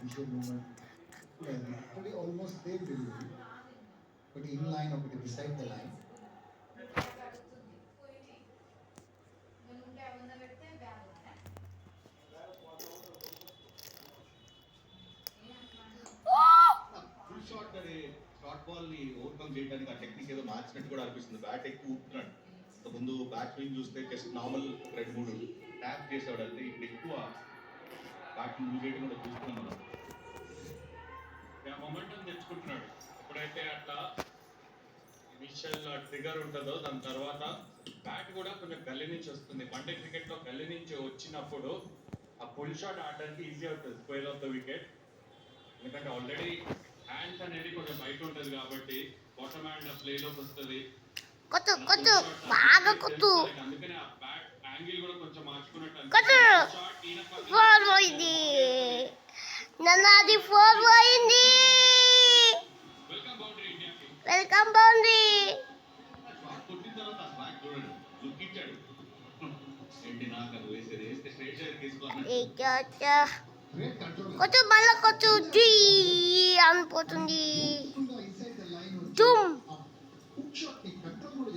Initial moment actually almost same delivery, but in line ఒకటి beside the line. Full shot అనే short ball ని overcome చేయడానికి ఆ technique ఏదో మార్చినట్టు కూడా అనిపిస్తుంది. బ్యాట్ ఎక్కువ ఊపుతున్నాడు. ముందు బ్యాట్ స్వింగ్ చూస్తే జస్ట్ నార్మల్ 2-3 ట్యాప్ చేసేవాడు. అంటే ఇప్పుడు ఎక్కువ బ్యాట్ మూవ్ చేయడం కూడా చూస్తున్నాం మనం. మొమెంటం తెచ్చుకుంటున్నాడు. ఎప్పుడైతే అట్లా ఇనిషియల్ ట్రిగర్ ఉంటుందో దాని తర్వాత బ్యాట్ కూడా కొంచెం గల్లీ నుంచి వస్తుంది. వన్డే క్రికెట్ లో గల్లీ నుంచి వచ్చినప్పుడు ఆ పుల్ షాట్ ఆడడానికి ఈజీ అవుతుంది స్క్వేర్ ఆఫ్ ద వికెట్. ఎందుకంటే ఆల్రెడీ హ్యాండ్స్ అనేది కొంచెం బయట ఉంటుంది కాబట్టి బాటమ్ హ్యాండ్ ప్లేలోకి వస్తుంది. అందుకనే ఆ బ్యాట్ యాంగిల్ కూడా కొంచెం మార్చుకున్నట్టు వెల్కమ్ బౌండరీ కొట్టిన తర్వాత ఆ బ్యాట్ చూడండి లుక్ ఇచ్చాడు. ఏంటి నాకు అది వేస్తే స్ట్రైట్ షైర్ తీసుకోవాలి. కొట్టు మళ్ళా కొట్టు అనిపోతుంది.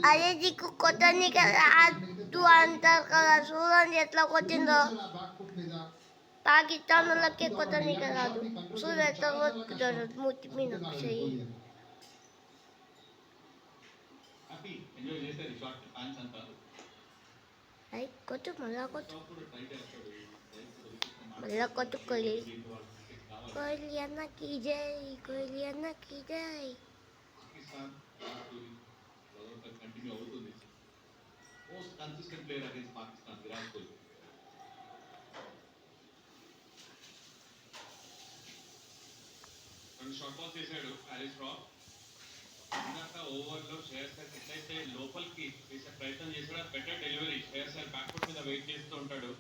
అదే దిక్కు కొట్టడానికి రాదు అంటారు కదా, చూడండి ఎట్లా కొట్టిందో. పాకిస్తాన్ వాళ్ళకే కొట్టడానికి రాదు, చూడు ఎట్లా కొట్టుతాడు మూతి మీద చెయ్యి. కొట్టు మళ్ళా కొట్టు మళ్ళా కొట్టు కోహ్లీ. కోహ్లీ అన్నకి జై, కోహ్లీ అన్నకి జై. కంటిన్యూ అవుతుంది. Most consistent player against Pakistan Virat Kohli. రెండు షార్ట్ బాల్స్ చేశాడు హారిస్ రావ్. ఇందాక ఓవర్లో శ్రేయస్ సార్ ఎట్లయితే లోపలికి వేసే ప్రయత్నం చేశాడు, better delivery. Shreyas sir back foot మీద వెయిట్ చేస్తూ ఉంటాడు.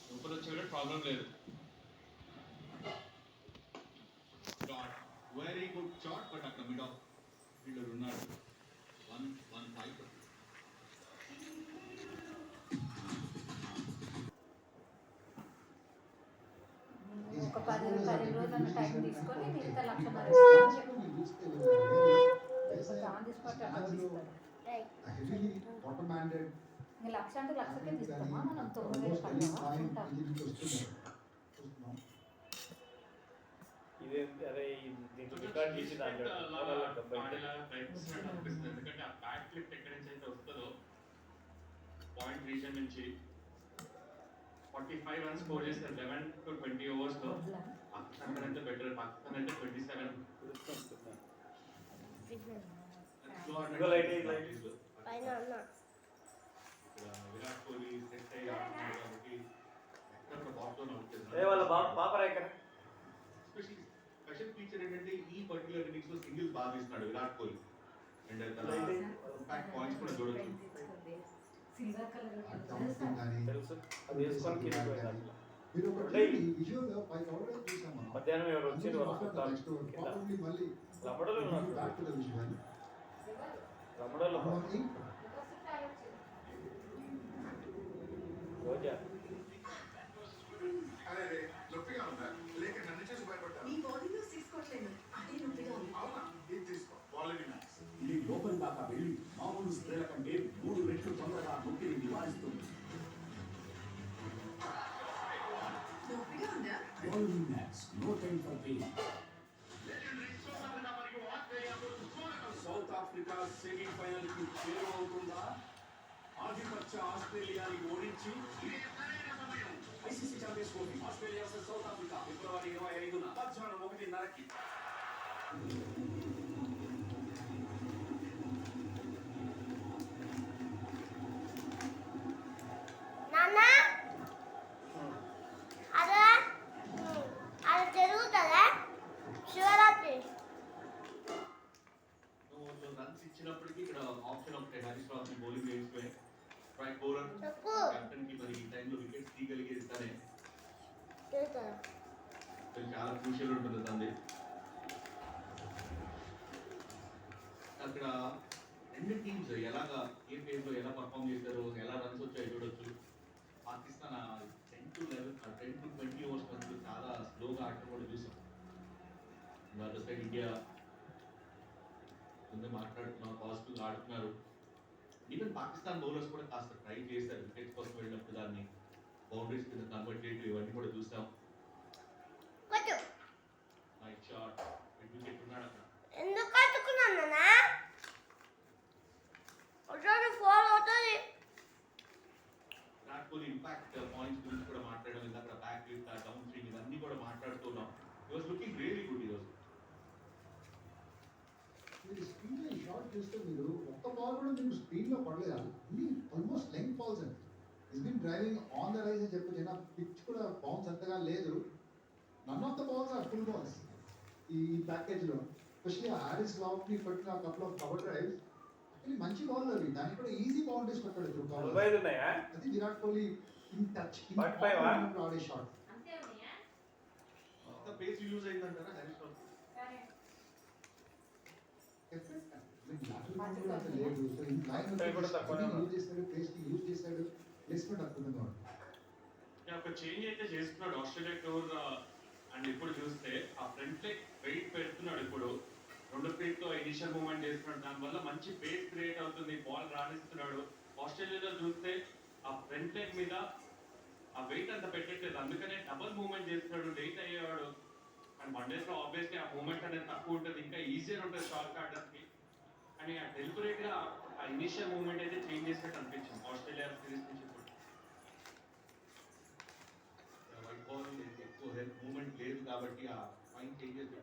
లోపల వచ్చేవాడు ప్రాబ్లం లేదు. వెరీ గుడ్ షాట్, బట్ అక్కడ మిడ్ ఆఫ్ ఫీల్డర్ ఉన్నాడు. 1-1-5. ఒక 10 రోజుల టైం తీసుకొని మిగతా 1,00,000 లక్ష అంటే లక్షకే తీస్తామా మనం? 9,000 కట్టామా? ఎందుకంటే ఆ బ్యాట్ క్లిప్ ఎక్కడి నుంచి అయితే వస్తుందో పాయింట్ రీజన్ నుంచి 45 రన్స్ స్కోర్ చేస్తారు 11 to 20 ఓవర్స్ లో. పాకిస్తాన్ కంటే బెటర్. పాకిస్తాన్ అంటే 27. విరాట్ కోహ్లీ సెట్ అయ్యారు కాబట్టి ఎక్కడ బాక్స్ స్పెషల్ ఫీచర్ ఏంటంటే ఈ పర్టికులర్ ఇన్నింగ్స్ లో సింగిల్స్ బాగా తీస్తున్నాడు విరాట్ కోహ్లీ. అండ్ తన ఇంపాక్ట్ పాయింట్స్ కూడా చూడొచ్చు. మధ్యాహ్నం ఎవరు వచ్చారు రోజా ఇది లోపల దాకా వెళ్ళి మామూలు స్త్రీల కంటే 3 రెట్లు తొందరగా నొప్పిని నివారిస్తుంది. సౌత్ ఆఫ్రికా సెమీఫైనల్ కి చేరువవుతుందా? ఆధిపత్య ఆస్ట్రేలియాని ఓడించి ICC champions trophy Australia South Africa February 25న మధ్యాహ్నం 1:30కి. రన్స్ ఇచ్చినప్పటికీ ఇక్కడ ఆప్షన్ ఒకటే, హారిస్ రావ్ ని బౌలింగ్ వేసిపోయి స్ట్రైక్ బౌలర్ కెప్టెన్ కి మరి ఈ టైంలో వికెట్స్ తీయగలిగేది తనే. చాలా క్రూషియల్ ఉంటుంది తంది. అక్కడ రెండు టీమ్స్ ఎలాగా ఏ ఫేజ్ లో ఎలా పర్ఫామ్ చేశారు, ఎలా రన్స్ వచ్చాయో చూడొచ్చు. పాకిస్తాన్ 10 to 20 ఓవర్స్ చాలా అదర్ సైడ్ ఇండియా ముందే మాట్లాడుతున్నారు, పాజిటివ్గా ఆడుతున్నారు. ఈవెన్ పాకిస్తాన్ బౌలర్స్ కూడా కాస్త ట్రై చేశారు వికెట్స్ కోసం వెళ్ళినప్పుడు దాన్ని బౌండరీస్ కింద కన్వర్ట్ చేయడం ఇవన్నీ కూడా చూసాం. కొట్టు. నైట్ షాట్, మిడ్ వికెట్ ఉన్నాడు అక్కడ. ఎందుకు కట్టుకున్నానా? ఒకసారి ఫోన్ అవుతుంది. విరాట్ కోహ్లీ ఇంపాక్ట్ పాయింట్స్ గురించి కూడా మాట్లాడడం, ఇందాక బ్యాక్ లిఫ్ట్, డౌన్ స్వింగ్ ఇవన్నీ కూడా మాట్లాడుతున్నాం. ఈ వాజ్ లుకింగ్ రియలీ గుడ్ ఈరోజు. మీరు స్పీడ్లో ఈ షాట్ చూస్తే మీరు ఒక్క బాల్ కూడా మీకు స్పీడ్లో పడలేదు, అన్ని ఆల్మోస్ట్ లెంగ్త్ బాల్స్ అండి. Is been driving on the rise అని చెప్పొచ్చు. అయినా పిచ్ కూడా బౌన్స్ అంతగా లేదు. None of the balls are full balls ఈ ప్యాకేజ్లో. ఎస్పెషల్లీ హారిస్ రావుని పట్టిన couple of cover drives actually మంచి బాల్ అవి. దానికి కూడా ఈజీ బౌండరీస్ పెట్టాడు త్రూ బాల్. 45 ఉన్నాయా? అది Virat Kohli in touch in 45 ఆడే షాట్. అంతే ఉన్నాయా? అంత పేస్ యూజ్ అయిందంటారా హరీష్ రావు? సరే. యూజ్ చేశాడు ప్లేస్మెంట్ అద్భుతంగా ఉంది. ఒక చేంజ్ అయితే చేస్తున్నాడు ఆస్ట్రేలియా టూర్. అండ్ ఇప్పుడు చూస్తే ఆ ఫ్రంట్ లెగ్ వెయిట్ పెడుతున్నాడు. ఇప్పుడు 2 ఫీట్తో ఇనిషియల్ మూవ్మెంట్ చేస్తున్నాడు. దానివల్ల మంచి బేస్ క్రియేట్ అవుతుంది, బాల్ రాణిస్తున్నాడు. ఆస్ట్రేలియాలో చూస్తే ఆ ఫ్రంట్ లెగ్ మీద ఆ వెయిట్ అంత పెట్టట్లేదు, అందుకనే డబుల్ మూవ్మెంట్ చేస్తున్నాడు, లేట్ అయ్యేవాడు. అండ్ వన్డేస్ లో ఆబ్వియస్లీ ఆ మూవ్మెంట్ అనేది తక్కువ ఉంటుంది, ఇంకా ఈజియర్ ఉంటుంది షార్ట్ ఆర్డర్కి. కానీ ఆ డెలిబరేట్ గా ఆ ఇనిషియల్ మూవ్మెంట్ అయితే చేంజ్ చేసినట్టు అనిపించింది ఆస్ట్రేలియా సిరీస్ నుంచి. వైట్ బాల్ ఎక్కువ హెల్త్ మూవ్మెంట్ లేదు కాబట్టి ఆ ఫైన్ చేంజెస్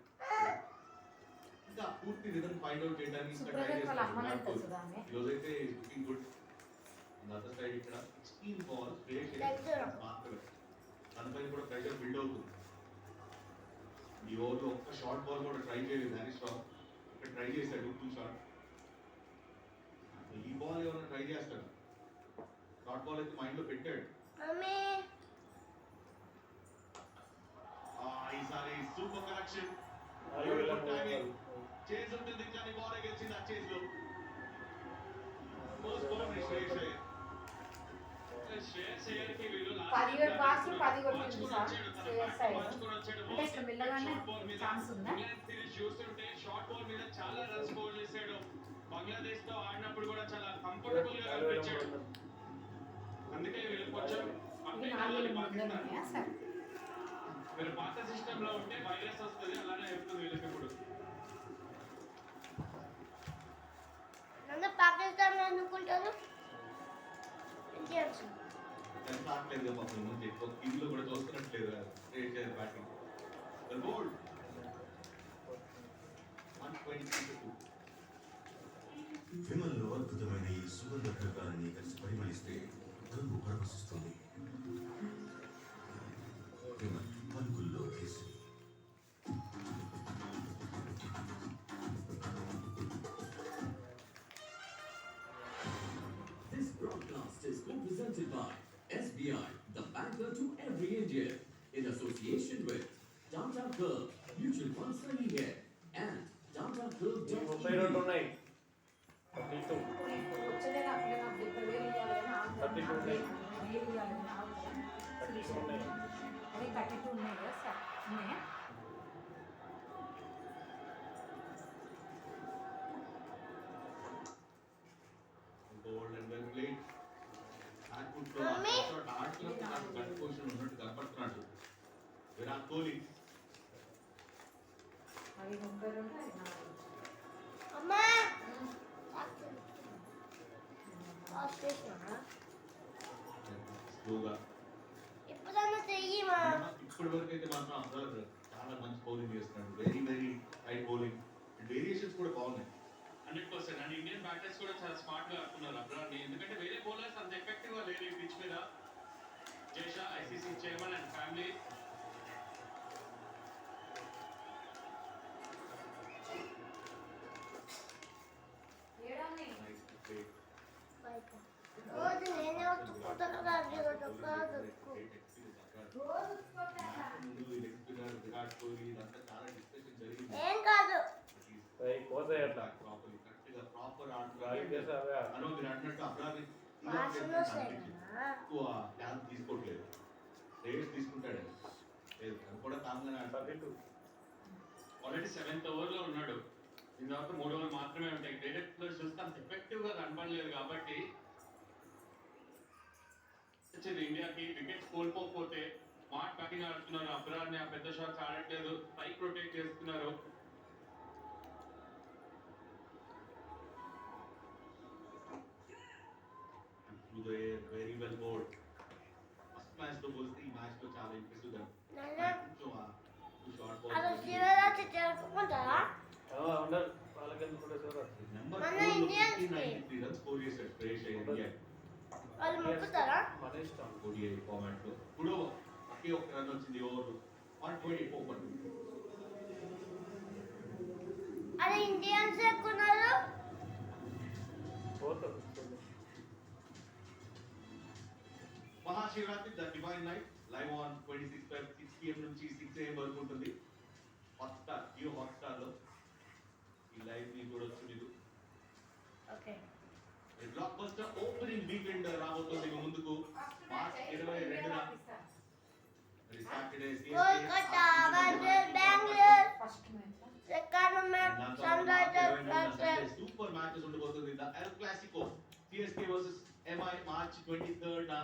ఇంకా పూర్తి రిథమ్ ఫైండ్ అవుట్ చేయడానికి ఇంకా ట్రై సుప్రజాత్ వాళ్ళ అమ్మ చేస్తారు. తెలుసు దాన్ని. ఈరోజైతే లుకింగ్ గుడ్. అదర్ సైడ్ ఇక్కడ 16 బాల్స్ మాత్రమే, తనపై కూడా ప్రెషర్ బిల్డ్ అవుతుంది. ఈ ఓవర్లో ఒక్క షార్ట్ బాల్ కూడా ట్రై చేయలేదు హరీష్ రావు. ఇక్కడ ట్రై చేశాడు ఫుల్ షాట్. ఈ బాల్ ఏమైనా ట్రై చేస్తాడు? షార్ట్ బాల్ అయితే మైండ్ లో పెట్టాడు. మమ్మీ ఈసారి సూపర్ కనెక్షన్, చేజ్ ఉంటుంది కానీ బాల్ గెలిచింది ఆ చేజ్ లో. First boundary Shreyas Iyer. శ్రేయస్ అయ్యర్కి వీళ్ళు 17 బాల్స్ 10 కొట్టింది సార్ శ్రేయస్ అయ్యర్. అంటే ఇట్లా మెల్లగానే ఛాన్స్ ఉందా? సిరీస్ చూస్తుంటే షార్ట్ బాల్ మీద చాలా రన్స్ స్కోర్ చేశాడు. బంగ్లాదేశ్ తో ఆడినప్పుడు కూడా చాలా కంఫర్టబుల్ గా కనిపించాడు. అందుకే వీళ్ళు కొంచెం ఇవి 4 ముందర ఉన్నాయా సార్? మీరు పాత సిస్టమ్ లో ఉంటే వైరస్ వస్తుంది, అలానే చెప్తుంది వీళ్ళకి ఇప్పుడు. నన్ను పాకిస్తాన్ అనుకుంటారు. ఇండియన్స్ ఎంత ఆడలేదు పాపం ముందు ఎక్కువ టీవీలో కూడా చూస్తున్నట్లేదు శ్రేయస్ అయ్యర్ బ్యాటింగ్. బోల్డ్ 122. విమల్లో అద్భుతమైన ఈ సుగంధ ద్రవ్యాన్ని కలిసి పరిమళిస్తే రంగు పరవశిస్తుంది. విమల్ పలుకుల్లో కేసు. This broadcast is co-presented by SBI, the banker to every Indian, in association with Tata Curve, Mutual Fund Sunny Hair, and Tata Curve. 32 ఉన్నాయి. 32. ఇప్పుడు వచ్చేదే నాకు నాకు 70,000 ఇవ్వాలని ఆగుతాను. 1000 ఇవ్వాలని ఆగుతాను. 32 ఉన్నాయి. అదే 32 ఉన్నాయి కదా సార్? ఉన్నాయా? బోల్డ్ అండ్ వెల్ ప్లేడ్. బ్యాక్ఫుట్ లో మమ్మీ. షాట్ ఆడుతున్నప్పుడు నాకు గట్ పొజిషన్ ఉన్నట్టు కనపడుతున్నాడు విరాట్ కోహ్లీ. అవి 32 అది 4. అమ్మా ఆస్ట్రేలియా స్లోగా ఇప్పుడన్నా చెయ్యమా. ఇప్పటి వరకు అయితే మాత్రం అబ్రార్ చాలా మంచి బౌలింగ్ చేస్తున్నాడు. Very high bowling. వేరియేషన్స్ కూడా బాగున్నాయి. 100%. అండ్ ఇండియన్ బ్యాటర్స్ కూడా చాలా స్మార్ట్ గా ఆడుతున్నారు అబ్రాడ్ని, ఎందుకంటే వేరే బౌలర్స్ అంత ఎఫెక్టివ్ గా లేరు ఈ పిచ్ మీద. జేషా ICC chairman and family ఏడాన్ని nice play. రోజు నేనే ఒత్తుకుంటాను కదా, కాదు విరాట్ కోహ్లీ ఇదంతా చాలా డిస్కషన్ జరిగింది. ఏం కాదు. పోతాయి అట్లా. ప్రాపర్ ప్రాపర్ డ్రైవ్ చేసి అవే ఆడు. అనో మీరు అన్నట్టు అబ్రార్ వాసన వస్తాయి కదా. ఎక్కువ ఛాన్స్ తీసుకోవట్లేదు. రేస్ తీసుకుంటాడు లేదు, అది కూడా కామ్గానే ఆడతాడు. 32. ఆల్రెడీ 7th ఓవర్లో ఉన్నాడు. దీని తర్వాత 3 ఓవర్లు మాత్రమే ఉంటాయి. డైరెక్ట్ లో చూస్తే అంత ఎఫెక్టివ్ గా కనపడలేదు కాబట్టి వచ్చేది ఇండియాకి వికెట్స్ కోల్పోతే స్మార్ట్ బ్యాటింగ్ ఆడుతున్నారు. అబ్రార్ని ఆ పెద్ద షాట్స్ ఆడట్లేదు, పైకి రొటేట్ చేస్తున్నారు. వెరీ వెల్ బోల్డ్. ఫస్ట్ మ్యాచ్ తో పోలిస్తే ఈ మ్యాచ్ లో చాలా ఇంప్రెసివ్ గా షార్ట్ అలా బాల్ శివరాత్రి జరుపుకుంటారా? ఉండరు వాళ్ళకి ఎందుకు కూడా శివరాత్రి. నెంబర్ మన 4 ఇండియన్స్ కి. 93 రన్స్ స్కోర్ చేశాడు సురేష్ అయ్యర్ వాళ్ళు మొక్కుతారా? మన ఇష్టం. ODI ఫార్మాట్ లో. ఇప్పుడు ఒకే ఒక రన్ వచ్చింది ఓవర్ 124 అదే ఇండియన్స్ ఎక్కున్నారు. పోతారు. Mahashivratri the divine night live on 26 PM నుంచి 6 AM వరకు ఉంటుంది. హాట్స్టార్ జియో హాట్స్టార్ లో ఈ లైవ్ ని చూడొచ్చు మీరు. Okay. Blockbuster opening weekend రాబోతుంది మీ ముందుకు మార్చ్ 22న మరి Saturday Kolkata versus Bengaluru. First match second match Sunrisers versus super matches ఉండబోతుంది. The el clasico CSK versus MI March 23rd న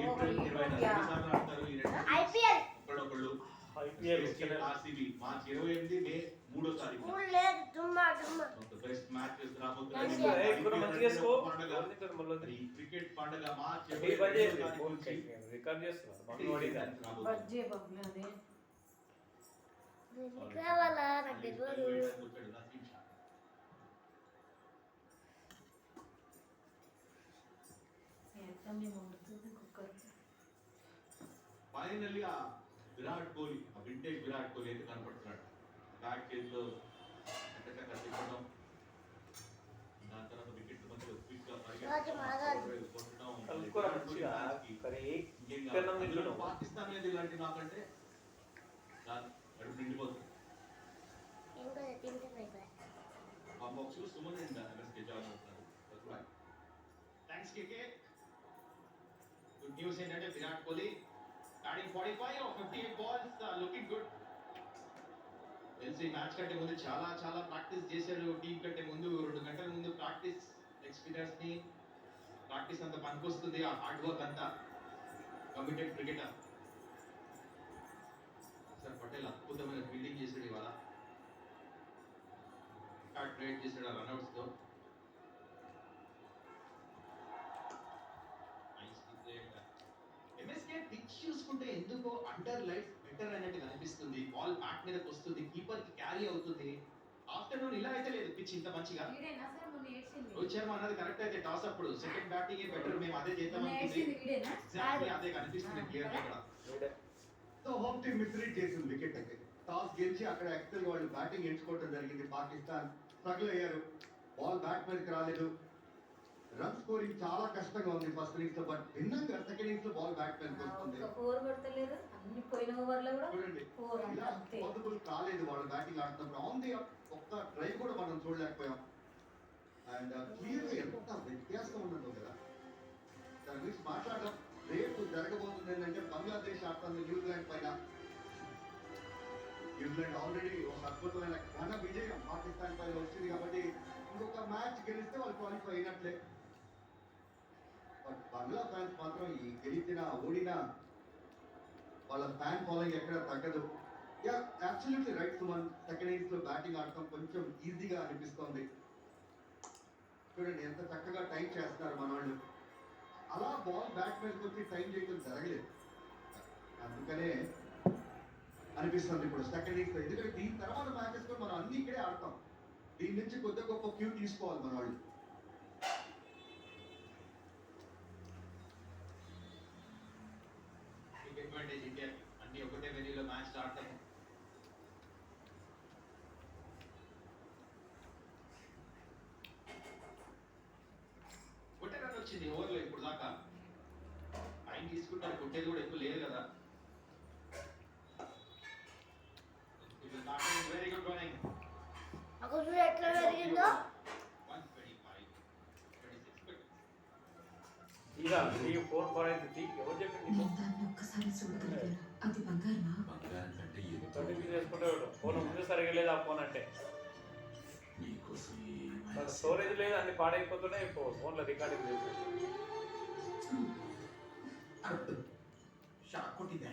ఏప్రిల్ 20న ఆడతారు ఈ రెండు IPL. ఒకడొకళ్ళు. IPL RCB మార్చ్ 28 మే 3వ తారీఖు మూడు లేదు దుమ్మా దుమ్మా. బెస్ట్ మ్యాచెస్ రాబోతున్నాయి. మంచిగా. ఇప్పుడు మంచిగా స్కోర్ మరి క్రికెట్ పండుగ మార్చ్ రికార్డ్ చేస్తున్నారు. బండి పడిందా? బజ్జే బబ్బులు అదే నీకు కావాలా? నాకు తెలియదు. ఎంత మేము ఉంటుంది కుక్కర్. ఫైనల్లీ ఆ విరాట్ కోహ్లీ, ఆ వింటేజ్ విరాట్ కోహ్లీ అయితే కనపడుతున్నాడు. బ్యాక్ చేతిలో తిప్పడం, దాని తర్వాత వికెట్ మధ్యలో క్విక్ గా కలుపుకోరా మంచిగా. కర్రీ తిన్నాం తింటున్నాం. పాకిస్తాన్ మీద ఇలాంటి నాకంటే కడుపు నిండిపోతుంది. ఇంకా తింటున్నాయి ఇక్కడ. ఆ బాక్స్ లో సుమన్ అండ్ MSK జాయిన్ అవుతున్నారు. థ్యాంక్స్ కేకే. గుడ్ న్యూస్ ఏంటంటే Virat Kohli batting 45 or 58 balls, looking good. తెలిసి మ్యాచ్ కంటే ముందు చాలా ప్రాక్టీస్ చేశాడు. టీం కంటే ముందు 2 గంటల ముందు ప్రాక్టీస్ ఎక్స్పీరియన్స్ ని ప్రాక్టీస్ అంతా పనికొస్తుంది. ఆ హార్డ్ వర్క్ అంతా కమిటెడ్ క్రికెటర్. సార్ పటేల్ అద్భుతమైన ఫీల్డింగ్ చేశాడు ఇవాళ. రికార్డ్ బ్రేక్ చేశాడు ఆ రన్అట్స్ తో. MSK పిచ్ చూసుకుంటే ఎందుకో అండర్ లైట్స్ బెటర్ అన్నట్టు కనిపిస్తుంది. బాల్ బ్యాట్ మీదకి వస్తుంది, కీపర్ కి క్యారీ అవుతుంది. ఆఫ్టర్నూన్ ఇలా అయితే లేదు పిచ్ ఇంత మంచిగా. వీడేనా సార్ మొన్న ఏడ్చింది? రోహిత్ శర్మ అన్నది కరెక్ట్ అయితే టాస్ అప్పుడు సెకండ్ బ్యాటింగ్ బెటర్, మేము అదే చేద్దాం మొన్న అనుకుంది. ఏడ్చింది వీడేనా? ఎగ్జాక్ట్లీ అదే కనిపిస్తుంది క్లియర్ గా ఇక్కడ. సో హోమ్ టీమ్ మిస్లీడ్ చేసింది వికెట్ అయితే. టాస్ గెలిచి అక్కడ యాక్చువల్ వాళ్ళు బ్యాటింగ్ ఎంచుకోవడం జరిగింది. పాకిస్తాన్ స్ట్రగుల్ అయ్యారు. బాల్ బ్యాట్ మీదకి రాలేదు. రన్ స్కోరింగ్ చాలా కష్టంగా ఉంది ఫస్ట్ ఇన్నింగ్స్ లో. బట్ భిన్నంగా సెకండ్ ఇన్నింగ్స్ లో బాల్ బ్యాట్ మీదకి వస్తుంది. ఒక్క 4 కొడతలేరు. అన్ని పోయిన ఓవర్లో కూడా చూడండి 4 ఇలా అంతే. పాసిబుల్ కాలేదు వాళ్ళు బ్యాటింగ్ ఆడుతున్నప్పుడు. ఆన్ ది ఒక్క డ్రైవ్ కూడా మనం చూడలేకపోయాం. అండ్ క్లియర్గా ఎంత వ్యత్యాసం ఉన్నదో కదా. దాని గురించి మాట్లాడడం రేపు జరగబోతుంది ఏంటంటే బంగ్లాదేశ్ ఆడుతుంది న్యూజిలాండ్ పైన. న్యూజిలాండ్ ఆల్రెడీ ఒక అద్భుతమైన ఘన విజయం పాకిస్తాన్ పైన వచ్చింది కాబట్టి ఇంకొక మ్యాచ్ గెలిస్తే వాళ్ళు క్వాలిఫై అయినట్లే. బట్ బంగ్లా ఫ్యాన్స్ మాత్రం ఈ గెలిచినా ఓడినా వాళ్ళ ఫ్యాన్ ఫాలోయింగ్ ఎక్కడ తగ్గదు. Yeah absolutely right Suman. Second innings లో బ్యాటింగ్ ఆడటం కొంచెం ఈజీగా అనిపిస్తోంది. చూడండి ఎంత చక్కగా టైం చేస్తున్నారు మన వాళ్ళు. అలా బాల్ బ్యాట్ మీదకి వచ్చి టైం చేయడం జరగలేదు. అందుకనే అనిపిస్తుంది ఇప్పుడు సెకండ్ ఇన్నింగ్స్ లో. ఎందుకంటే దీని తర్వాత మ్యాచెస్ కూడా మనం అన్ని ఇక్కడే ఆడతాం. దీని నుంచి కొద్ది గొప్ప క్యూ తీసుకోవాలి మన వాళ్ళు. అడ్వాంటేజ్ ఇండియా అన్ని ఒకటే వెన్యూలో మ్యాచ్ ఆడతాం. ఒకటే రన్ వచ్చింది ఓవర్లో ఇప్పుడు దాకా. టైం తీసుకుంటారు, కొట్టేది కూడా ఎక్కువ లేదు కదా. Very good running. అక్కడ చూడు ఎట్లా జరిగిందో. 125 26. ఇలా ఈ 4 పడైతే ఎవరు చెప్పింది? నేను దాన్ని ఒక్కసారి చూడగలిగాను. అది బంగారమా? బంగారం కంటే థర్టీ ఎక్కువ. చేస్తే చేసుకుంటే ఫోన్ ముందు సరిగా లేదు ఆ ఫోన్ అంటే నీకోసమే స్టోరేజ్ లేదు, అన్ని పాడైపోతున్నాయి ఫోన్లో రికార్డింగ్ చేసి షాక్ కొట్టిందా